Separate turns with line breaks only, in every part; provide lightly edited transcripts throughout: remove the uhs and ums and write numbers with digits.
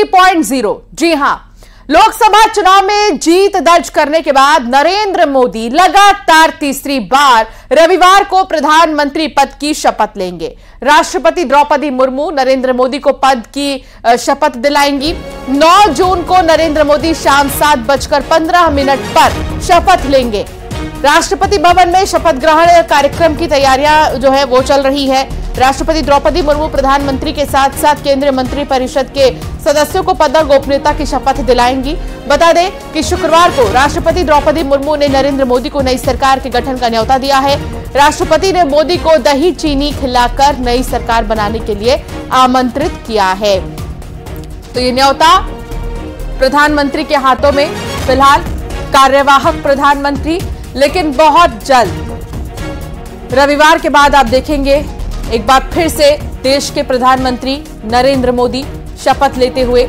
3.0। जी हां, लोकसभा चुनाव में जीत दर्ज करने के बाद नरेंद्र मोदी लगातार तीसरी बार रविवार को प्रधानमंत्री पद की शपथ लेंगे। राष्ट्रपति द्रौपदी मुर्मू नरेंद्र मोदी को पद की शपथ दिलाएंगी। 9 जून को नरेंद्र मोदी शाम 7:15 पर शपथ लेंगे। राष्ट्रपति भवन में शपथ ग्रहण कार्यक्रम की तैयारियां जो है वो चल रही है। राष्ट्रपति द्रौपदी मुर्मू प्रधानमंत्री के साथ साथ केंद्रीय मंत्रिपरिषद के सदस्यों को पद और गोपनीयता की शपथ दिलाएंगी। बता दें कि शुक्रवार को राष्ट्रपति द्रौपदी मुर्मू ने नरेंद्र मोदी को नई सरकार के गठन का न्योता दिया है। राष्ट्रपति ने मोदी को दही चीनी खिलाकर नई सरकार बनाने के लिए आमंत्रित किया है। तो ये न्योता प्रधानमंत्री के हाथों में फिलहाल, कार्यवाहक प्रधानमंत्री, लेकिन बहुत जल्द रविवार के बाद आप देखेंगे एक बार फिर से देश के प्रधानमंत्री नरेंद्र मोदी शपथ लेते हुए।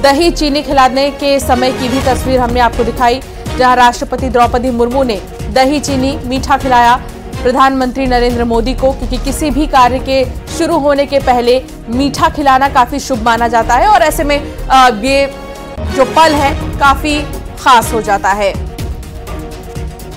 दही चीनी खिलाने के समय की भी तस्वीर हमने आपको दिखाई, जहां राष्ट्रपति द्रौपदी मुर्मू ने दही चीनी मीठा खिलाया प्रधानमंत्री नरेंद्र मोदी को, क्योंकि किसी भी कार्य के शुरू होने के पहले मीठा खिलाना काफी शुभ माना जाता है और ऐसे में ये जो पल है काफी खास हो जाता है।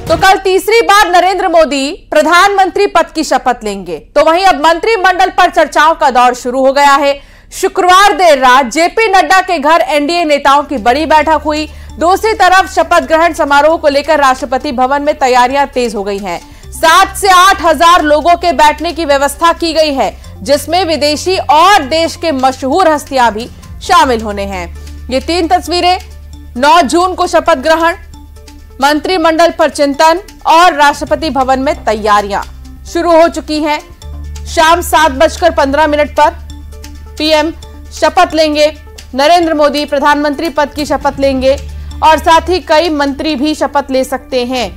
तो कल तीसरी बार नरेंद्र मोदी प्रधानमंत्री पद की शपथ लेंगे। तो वहीं अब मंत्रिमंडल पर चर्चाओं का दौर शुरू हो गया है। शुक्रवार देर रात जेपी नड्डा के घर एनडीए नेताओं की बड़ी बैठक हुई। दूसरी तरफ शपथ ग्रहण समारोह को लेकर राष्ट्रपति भवन में तैयारियां तेज हो गई हैं। 7 से 8 हजार लोगों के बैठने की व्यवस्था की गई है, जिसमें विदेशी और देश के मशहूर हस्तियां भी शामिल होने हैं। ये 3 तस्वीरें 9 जून को शपथ ग्रहण, मंत्रिमंडल पर चिंतन और राष्ट्रपति भवन में तैयारियां शुरू हो चुकी हैं। शाम 7:15 पर पीएम शपथ लेंगे। नरेंद्र मोदी प्रधानमंत्री पद की शपथ लेंगे और साथ ही कई मंत्री भी शपथ ले सकते हैं।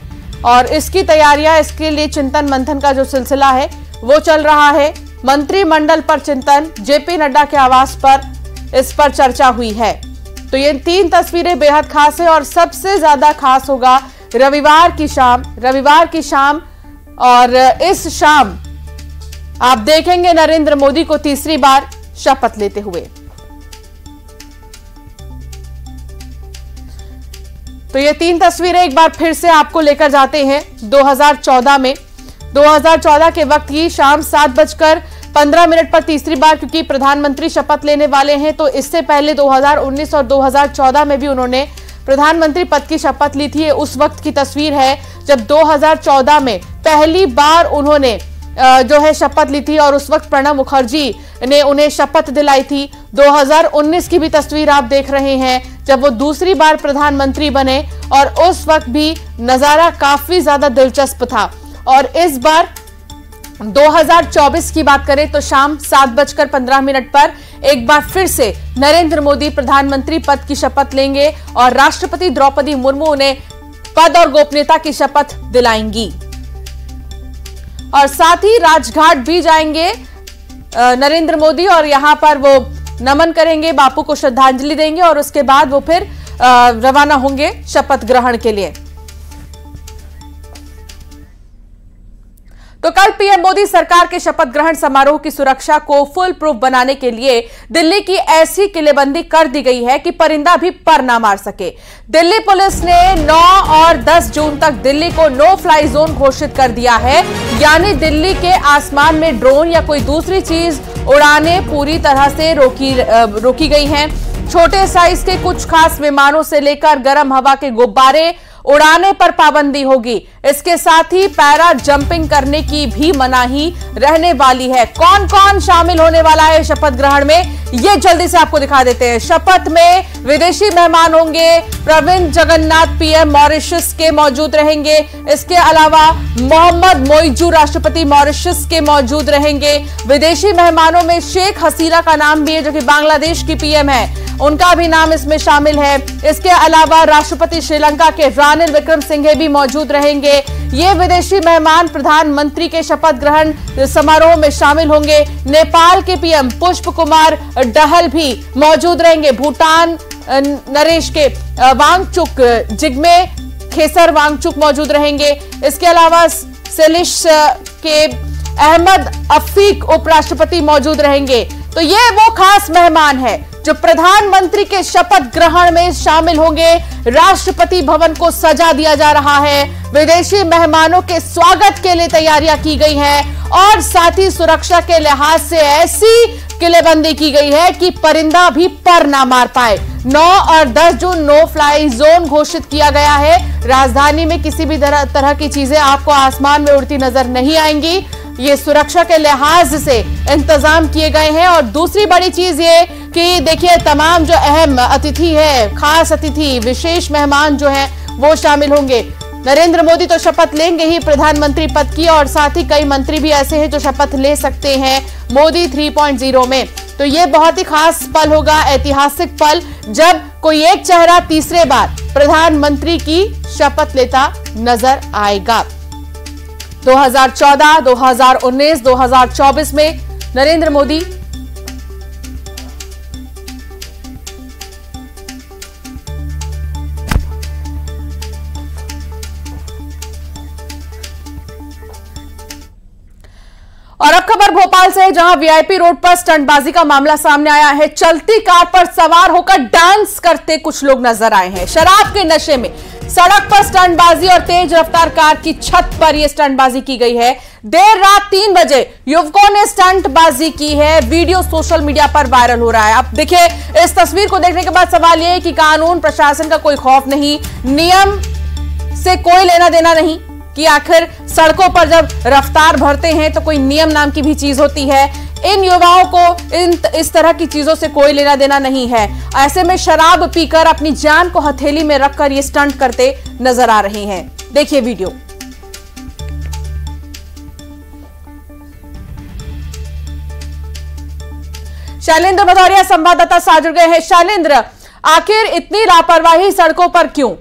और इसकी तैयारियां, इसके लिए चिंतन मंथन का जो सिलसिला है वो चल रहा है। मंत्रिमंडल पर चिंतन, जेपी नड्डा के आवास पर इस पर चर्चा हुई है। तो ये 3 तस्वीरें बेहद खास है और सबसे ज्यादा खास होगा रविवार की शाम। और इस शाम आप देखेंगे नरेंद्र मोदी को तीसरी बार शपथ लेते हुए। तो ये 3 तस्वीरें एक बार फिर से आपको लेकर जाते हैं 2014 में। 2014 के वक्त की शाम 7:15 पर तीसरी बार, क्योंकि प्रधानमंत्री शपथ लेने वाले हैं। तो इससे पहले 2019 और 2014 में भी उन्होंने प्रधानमंत्री पद की शपथ ली थी। उस वक्त की तस्वीर है जब 2014 में पहली बार उन्होंने जो है शपथ ली थी और उस वक्त प्रणब मुखर्जी ने उन्हें शपथ दिलाई थी। 2019 की भी तस्वीर आप देख रहे हैं जब वो दूसरी बार प्रधानमंत्री बने और उस वक्त भी नजारा काफी ज्यादा दिलचस्प था। और इस बार 2024 की बात करें तो शाम 7:15 पर एक बार फिर से नरेंद्र मोदी प्रधानमंत्री पद की शपथ लेंगे और राष्ट्रपति द्रौपदी मुर्मू उन्हें पद और गोपनीयता की शपथ दिलाएंगी। और साथ ही राजघाट भी जाएंगे नरेंद्र मोदी और यहां पर वो नमन करेंगे, बापू को श्रद्धांजलि देंगे और उसके बाद वो फिर रवाना होंगे शपथ ग्रहण के लिए। तो कल पीएम मोदी सरकार के शपथ ग्रहण समारोह की सुरक्षा को फुल प्रूफ बनाने के लिए दिल्ली की ऐसी किलेबंदी कर दी गई है कि परिंदा भी पर ना मार सके। दिल्ली पुलिस ने 9 और 10 जून तक दिल्ली को नो फ्लाई जोन घोषित कर दिया है, यानी दिल्ली के आसमान में ड्रोन या कोई दूसरी चीज उड़ाने पूरी तरह से रोकी गई हैं। छोटे साइज के कुछ खास विमानों से लेकर गर्म हवा के गुब्बारे उड़ाने पर पाबंदी होगी। इसके साथ ही पैरा जंपिंग करने की भी मनाही रहने वाली है। कौन कौन शामिल होने वाला है शपथ ग्रहण में, ये जल्दी से आपको दिखा देते हैं। शपथ में विदेशी मेहमान होंगे। प्रविंद जगन्नाथ पीएम मॉरिशस के मौजूद रहेंगे। इसके अलावा मोहम्मद मोइजू राष्ट्रपति मॉरिशस के मौजूद रहेंगे। विदेशी मेहमानों में शेख हसीना का नाम भी है, जो कि बांग्लादेश की पीएम है, उनका भी नाम इसमें शामिल है। इसके अलावा राष्ट्रपति श्रीलंका के रानिल विक्रमसिंघे भी मौजूद रहेंगे। ये विदेशी मेहमान प्रधानमंत्री के शपथ ग्रहण समारोह में शामिल होंगे। नेपाल के पीएम पुष्प कुमार डहल भी मौजूद रहेंगे। भूटान नरेश के वांगचुक जिग्मे खेसर वांगचुक मौजूद रहेंगे। इसके अलावा सेलिश के अहमद अफीक उपराष्ट्रपति मौजूद रहेंगे। तो ये वो खास मेहमान है जो प्रधानमंत्री के शपथ ग्रहण में शामिल होंगे। राष्ट्रपति भवन को सजा दिया जा रहा है, विदेशी मेहमानों के स्वागत के लिए तैयारियां की गई हैं और साथ ही सुरक्षा के लिहाज से ऐसी किलेबंदी की गई है कि परिंदा भी पर ना मार पाए। 9 और 10 जून नो फ्लाई जोन घोषित किया गया है। राजधानी में किसी भी तरह की चीजें आपको आसमान में उड़ती नजर नहीं आएंगी। ये सुरक्षा के लिहाज से इंतजाम किए गए हैं। और दूसरी बड़ी चीज ये कि देखिए, तमाम जो अहम अतिथि है, खास अतिथि, विशेष मेहमान जो हैं वो शामिल होंगे। नरेंद्र मोदी तो शपथ लेंगे ही प्रधानमंत्री पद की, और साथ ही कई मंत्री भी ऐसे हैं जो शपथ ले सकते हैं मोदी 3.0 में। तो ये बहुत ही खास पल होगा, ऐतिहासिक पल, जब कोई एक चेहरा तीसरे बार प्रधानमंत्री की शपथ लेता नजर आएगा। 2014, 2019, 2024 में नरेंद्र मोदी और अब खबर भोपाल से है, जहां वीआईपी रोड पर स्टंटबाजी का मामला सामने आया है। चलती कार पर सवार होकर डांस करते कुछ लोग नजर आए हैं। शराब के नशे में सड़क पर स्टंटबाजी और तेज रफ्तार कार की छत पर यह स्टंटबाजी की गई है। देर रात 3 बजे युवकों ने स्टंटबाजी की है। वीडियो सोशल मीडिया पर वायरल हो रहा है। अब देखिए, इस तस्वीर को देखने के बाद सवाल यह है कि कानून प्रशासन का कोई खौफ नहीं, नियम से कोई लेना देना नहीं कि आखिर सड़कों पर जब रफ्तार भरते हैं तो कोई नियम नाम की भी चीज होती है। इन युवाओं को इस तरह की चीजों से कोई लेना देना नहीं है। ऐसे में शराब पीकर अपनी जान को हथेली में रखकर ये स्टंट करते नजर आ रहे हैं। देखिए वीडियो। शैलेंद्र भदौरिया संवाददाता साथ जुड़ गए हैं। शैलेंद्र, आखिर इतनी लापरवाही सड़कों पर क्यों?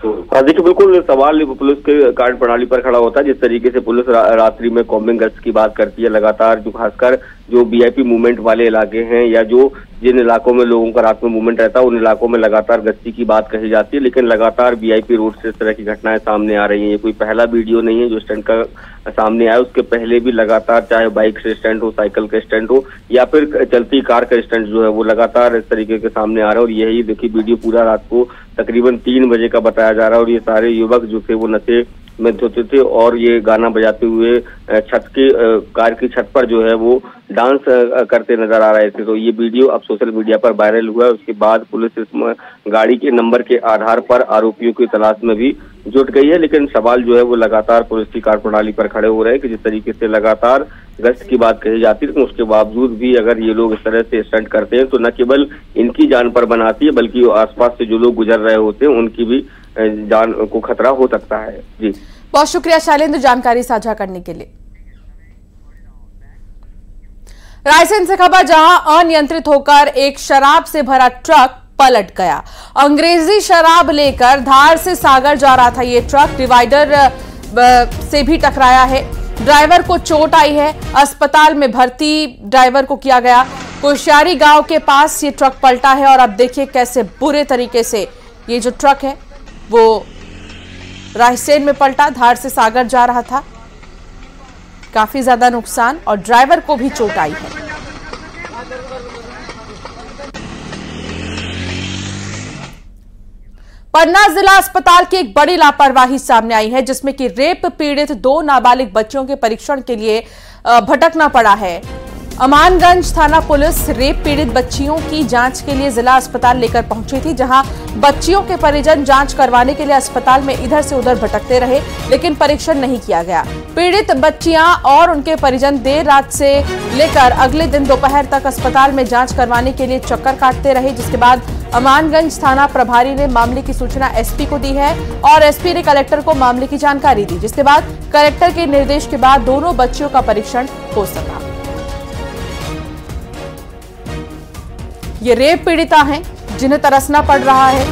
देखिए, बिल्कुल सवाल पुलिस के कार्य प्रणाली पर खड़ा होता है। जिस तरीके से पुलिस रात्रि में कॉम्बिंग गश्त की बात करती है लगातार, जो खासकर जो वीआईपी मूवमेंट वाले इलाके हैं या जो जिन इलाकों में लोगों का रात में मूवमेंट रहता है, उन इलाकों में लगातार गश्ती की बात कही जाती है। लेकिन लगातार वीआईपी रोड से इस तरह की घटनाएं सामने आ रही हैं। ये कोई पहला वीडियो नहीं है जो स्टंट का सामने आया। उसके पहले भी लगातार, चाहे बाइक से स्टंट हो, साइकिल का स्टंट हो या फिर चलती कार का स्टंट जो है वो लगातार इस तरीके के सामने आ रहा है। और यही देखिए, वीडियो पूरा रात को तकरीबन 3 बजे का बताया जा रहा है। और ये सारे युवक जो थे वो नशे में धुते थे और ये गाना बजाते हुए कार की छत पर जो है वो डांस करते नजर आ रहे थे। तो ये वीडियो अब सोशल मीडिया पर वायरल हुआ है। उसके बाद पुलिस इस गाड़ी के नंबर के आधार पर आरोपियों की तलाश में भी जुट गई है। लेकिन सवाल जो है वो लगातार पुलिस की कार्यप्रणाली पर खड़े हो रहे हैं कि जिस तरीके से लगातार गश्त की बात कही जाती है, लेकिन उसके बावजूद भी अगर ये लोग इस तरह से स्टंट करते हैं तो न केवल इनकी जान पर बनाती है, बल्कि आसपास से जो लोग गुजर रहे होते हैं उनकी भी जान को खतरा हो सकता है। जी,
बहुत शुक्रिया शैलेंद्र जानकारी साझा करने के लिए। रायसेन से खबर, जहां अनियंत्रित होकर एक शराब से भरा ट्रक पलट गया। अंग्रेजी शराब लेकर धार से सागर जा रहा था ये ट्रक, डिवाइडर से भी टकराया है। ड्राइवर को चोट आई है, अस्पताल में भर्ती ड्राइवर को किया गया। कोश्यारी गांव के पास ये ट्रक पलटा है और अब देखिए कैसे बुरे तरीके से ये जो ट्रक है वो रायसेन में पलटा। धार से सागर जा रहा था, काफी ज्यादा नुकसान और ड्राइवर को भी चोट आई है। पन्ना जिला अस्पताल की एक बड़ी लापरवाही सामने आई है, जिसमें कि रेप पीड़ित 2 नाबालिग बच्चियों के परीक्षण के लिए भटकना पड़ा है। अमानगंज थाना पुलिस रेप पीड़ित बच्चियों की जांच के लिए जिला अस्पताल लेकर पहुंची थी, जहां बच्चियों के परिजन जांच करवाने के लिए अस्पताल में इधर से उधर भटकते रहे, लेकिन परीक्षण नहीं किया गया। पीड़ित बच्चियां और उनके परिजन देर रात से लेकर अगले दिन दोपहर तक अस्पताल में जांच करवाने के लिए चक्कर काटते रहे, जिसके बाद अमानगंज थाना प्रभारी ने मामले की सूचना एसपी को दी है और एसपी ने कलेक्टर को मामले की जानकारी दी, जिसके बाद कलेक्टर के निर्देश के बाद दोनों बच्चियों का परीक्षण हो सका। ये रेप पीड़िता हैं जिन्हें तरसना पड़ रहा है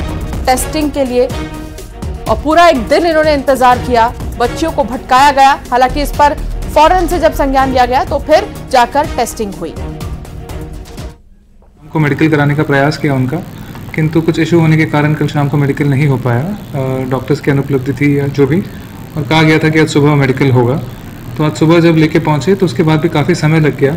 टेस्टिंग के लिए और पूरा एक दिन इन्होंने इंतजार किया। बच्चियों को भटकाया गया, हालांकि इस पर फौरन से जब संज्ञान लिया गया तो फिर जाकर टेस्टिंग हुई।
उनको मेडिकल कराने का प्रयास किया उनका, किंतु कुछ इशू होने के कारण कल शाम को मेडिकल नहीं हो पाया। डॉक्टर्स की अनुपलब्धि थी या जो भी, और कहा गया था कि आज सुबह मेडिकल होगा। तो आज सुबह जब लेके पहुंचे तो उसके बाद भी काफ़ी समय लग गया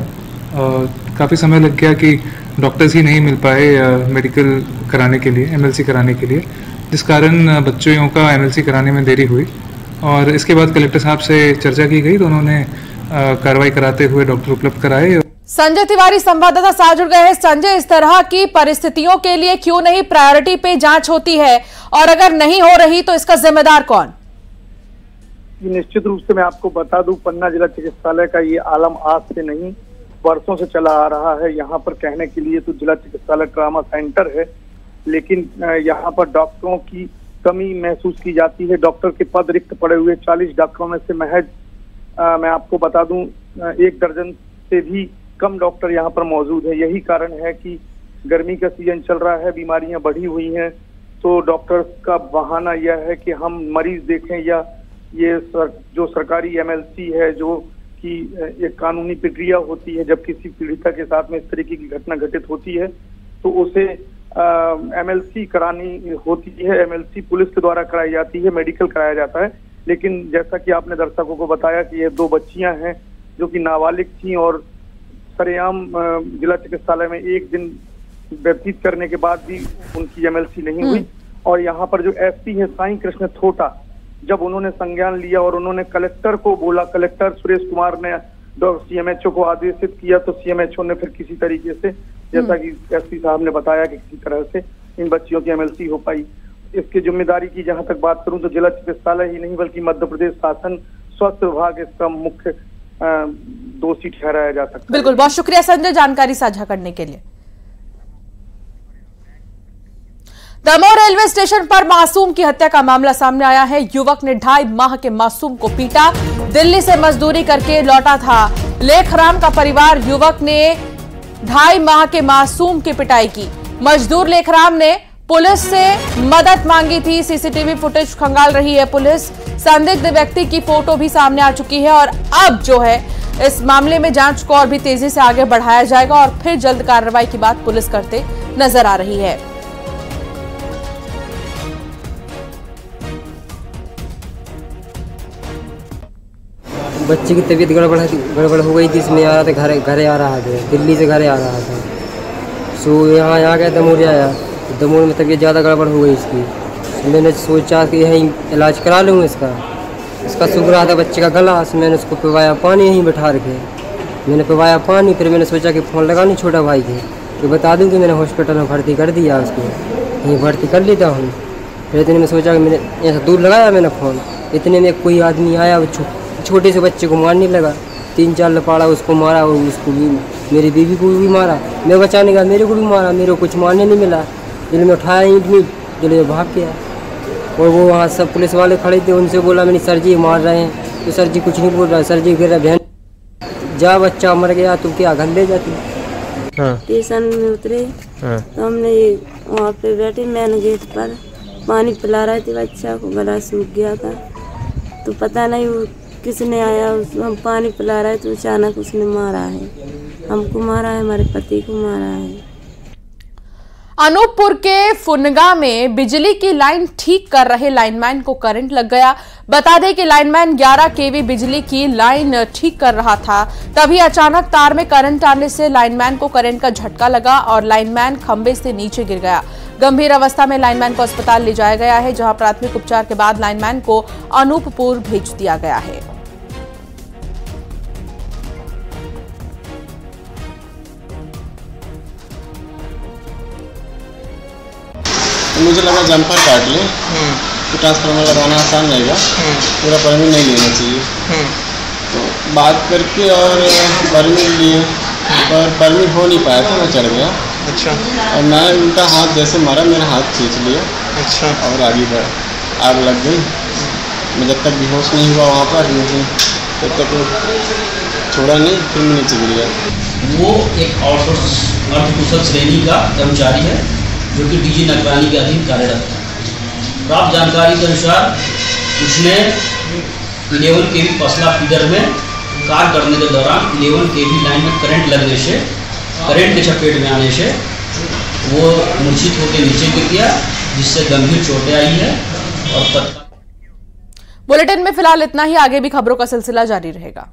काफ़ी समय लग गया कि डॉक्टर्स ही नहीं मिल पाए मेडिकल कराने के लिए, एमएलसी कराने के लिए, जिस कारण बच्चों का एमएलसी कराने में देरी हुई। और इसके बाद कलेक्टर साहब से चर्चा की गई तो उन्होंने कार्रवाई कराते हुए डॉक्टर उपलब्ध कराए।
संजय तिवारी संवाददाता साथ जुड़ गए हैं। संजय, इस तरह की परिस्थितियों के लिए क्यों नहीं प्रायोरिटी पे जांच होती है, और अगर नहीं हो रही तो इसका जिम्मेदार कौन?
निश्चित रूप से मैं आपको बता दूं, पन्ना जिला चिकित्सालय का ये आलम आज से नहीं, वर्षों से चला आ रहा है। यहाँ पर कहने के लिए तो जिला चिकित्सालय ट्रामा सेंटर है, लेकिन यहाँ पर डॉक्टरों की कमी महसूस की जाती है। डॉक्टर के पद रिक्त पड़े हुए 40 डॉक्टरों में से महज मैं आपको बता दूं 1 दर्जन से भी कम डॉक्टर यहाँ पर मौजूद है। यही कारण है कि गर्मी का सीजन चल रहा है, बीमारियां बढ़ी हुई हैं, तो डॉक्टर्स का बहाना यह है कि हम मरीज देखें, या ये जो सरकारी एमएलसी है, जो कि एक कानूनी प्रक्रिया होती है, जब किसी पीड़िता के साथ में इस तरीके की घटना घटित होती है तो उसे एमएलसी करानी होती है। एमएलसी पुलिस के द्वारा कराई जाती है, मेडिकल कराया जाता है। लेकिन जैसा कि आपने दर्शकों को बताया कि ये 2 बच्चियां हैं जो कि नाबालिग थी, और सरेआम जिला चिकित्सालय में 1 दिन व्यतीत करने के बाद भी उनकी एमएलसी नहीं हुई। और यहाँ पर जो एसपी है साईं कृष्ण थोटा, जब उन्होंने संज्ञान लिया और उन्होंने कलेक्टर को बोला, कलेक्टर सुरेश कुमार ने सीएमएचओ को आदेशित किया, तो सीएमएचओ ने फिर किसी तरीके से, जैसा कि एसपी साहब ने बताया, कि किसी तरह से इन बच्चियों की एमएलसी हो पाई। इसकी जिम्मेदारी की जहां तक बात करूं तो जिला चिकित्सालय ही नहीं बल्कि मध्य प्रदेश शासन स्वास्थ्य विभाग इसका मुख्य दोषी ठहराया जा सकता है।
बिल्कुल, बहुत शुक्रिया संजय जानकारी साझा करने के लिए। दमोह रेलवे स्टेशन पर मासूम की हत्या का मामला सामने आया है। युवक ने 2.5 माह के मासूम को पीटा। दिल्ली से मजदूरी करके लौटा था लेखराम का परिवार। युवक ने 2.5 माह के मासूम की पिटाई की। मजदूर लेखराम ने पुलिस से मदद मांगी थी। सीसीटीवी फुटेज खंगाल रही है पुलिस। संदिग्ध व्यक्ति की फोटो भी सामने आ चुकी है, और अब जो है इस मामले में जांच को और भी तेजी से आगे बढ़ाया जाएगा, और फिर जल्द कार्रवाई की बात पुलिस करते नजर आ रही है।
बच्चे की तबीयत गड़बड़ हो गई थी, इसमें आ रहा था, घरे आ रहा था, दिल्ली से घरे आ रहा था। सो यहाँ आ गया, दमोह आया, दमोह में तबीयत ज़्यादा गड़बड़ हो गई इसकी। मैंने सोचा कि यहीं इलाज करा लूँ इसका सूख रहा था बच्चे का गला, मैंने उसको पिवाया पानी, यहीं बैठा रखे मैंने पिवाया पानी। फिर मैंने सोचा कि फ़ोन लगा नहीं छोटा भाई के, तो बता दूँ कि मैंने हॉस्पिटल में भर्ती कर दिया उसको, यहीं भर्ती कर लेता हूँ। फिर इतने में सोचा कि मैंने ऐसा दूर लगाया मैंने फ़ोन, इतने में कोई आदमी आया, छोटे से बच्चे को मारने लगा, 3-4 लपाड़ा उसको मारा, और उसको भी, मेरी बीवी को भी मारा। मैं बचाने का, मेरे को भी मारा, मेरे को कुछ मारने नहीं मिला। दिल में उठाया ईंट में, दिल में भाग गया। और वो वहाँ सब पुलिस वाले खड़े थे, उनसे बोला मैंने सर जी मार रहे हैं, तो सर जी कुछ नहीं बोल रहा। सर जी कह रहा बहन जा, बच्चा मर गया तो क्या घर ले जाती।
स्टेशन में उतरे तो हमने वहाँ पे बैठे, मैन गेट पर पानी पिला रहे थे, बच्चा को गला सूख गया था, तो पता नहीं वो किसने आया, हम पानी पिला रहे तो अचानक उसने मारा है, हमको मारा है, हमारे पति को मारा है।
अनूपपुर के फुनगा में बिजली की लाइन ठीक कर रहे लाइनमैन को करंट लग गया। बता दें कि लाइनमैन 11 केवी बिजली की लाइन ठीक कर रहा था, तभी अचानक तार में करंट आने से लाइनमैन को करंट का झटका लगा और लाइनमैन खंबे से नीचे गिर गया। गंभीर अवस्था में लाइनमैन को अस्पताल ले जाया गया है, जहां प्राथमिक उपचार के बाद लाइनमैन को अनूपपुर भेज दिया गया है।
मुझे लगा जंपर काट ले तो ट्रांसफार्मर लगाना आसान रहेगा, पूरा परमिट नहीं लेना चाहिए। तो बात करके और परमिट लिए, पर परमिट हो नहीं पाया था, मैं चढ़ गया।
अच्छा।
और मैं उनका हाथ जैसे मारा, मेरा हाथ खींच लिया। अच्छा। और आगे बढ़, आग लग गई। मैं जब तक बेहोश नहीं हुआ वहाँ पर, मुझे तब तक छोड़ा नहीं, फिर मैं नीचे गिर गया।
वो एक आउटसोर्स अर्धकुशल श्रेणी का कर्मचारी है जो कि डीजी नगरानी के अधीन कार्यरत है। प्राप्त जानकारी के अनुसार उसने 11 केवी पसला फीडर में कार्य करने के दौरान 11 केवी लाइन में करंट लगने से, करंट के चपेट में आने से वो मूर्छित होकर नीचे गिर गया, जिससे गंभीर चोटें आई है। और
बुलेटिन में फिलहाल इतना ही, आगे भी खबरों का सिलसिला जारी रहेगा।